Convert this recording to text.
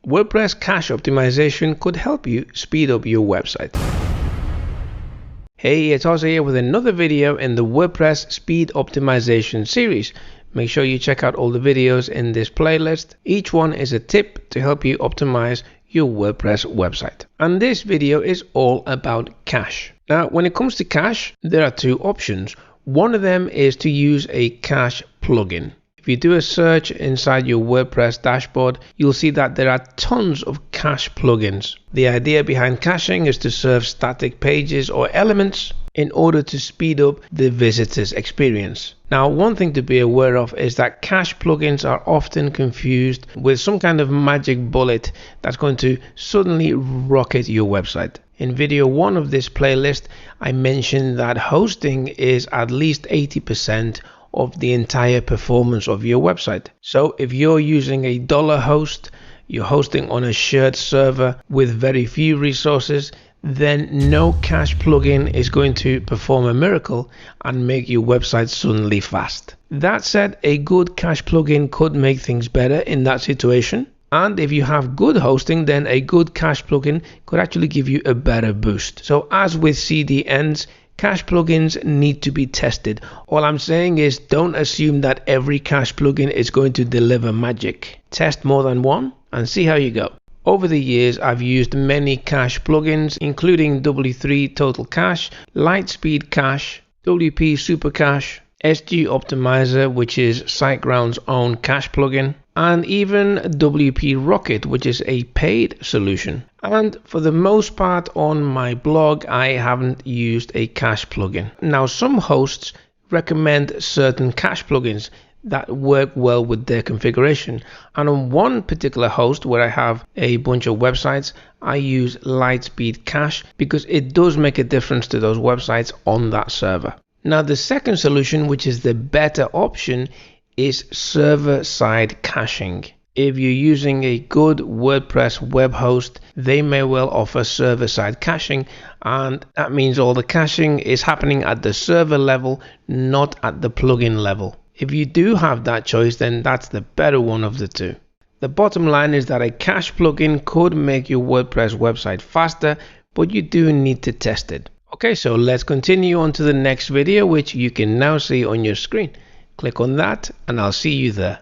WordPress cache optimization could help you speed up your website. Hey, it's Jose here with another video in the WordPress speed optimization series. Make sure you check out all the videos in this playlist. Each one is a tip to help you optimize your WordPress website. And this video is all about cache. Now, when it comes to cache, there are two options. One of them is to use a cache plugin. If you do a search inside your WordPress dashboard, you'll see that there are tons of cache plugins. The idea behind caching is to serve static pages or elements in order to speed up the visitor's experience. Now, one thing to be aware of is that cache plugins are often confused with some kind of magic bullet that's going to suddenly rocket your website. In video 1 of this playlist, I mentioned that hosting is at least 80% of the entire performance of your website. So if you're using a dollar host, you're hosting on a shared server with very few resources, then no cache plugin is going to perform a miracle and make your website suddenly fast. That said, a good cache plugin could make things better in that situation. And if you have good hosting, then a good cache plugin could actually give you a better boost. So as with CDNs, cache plugins need to be tested. All I'm saying is don't assume that every cache plugin is going to deliver magic. Test more than one and see how you go. Over the years, I've used many cache plugins, including W3 Total Cache, Lightspeed Cache, WP Super Cache, SG Optimizer, which is SiteGround's own cache plugin, and even WP Rocket, which is a paid solution. And for the most part on my blog, I haven't used a cache plugin. Now, some hosts recommend certain cache plugins that work well with their configuration. And on one particular host where I have a bunch of websites, I use Lightspeed Cache because it does make a difference to those websites on that server. Now, the second solution, which is the better option, is server-side caching. If you're using a good WordPress web host, they may well offer server-side caching, and that means all the caching is happening at the server level, not at the plugin level. If you do have that choice, then that's the better one of the two. The bottom line is that a cache plugin could make your WordPress website faster, but you do need to test it. Okay, so let's continue on to the next video, which you can now see on your screen. Click on that and I'll see you there.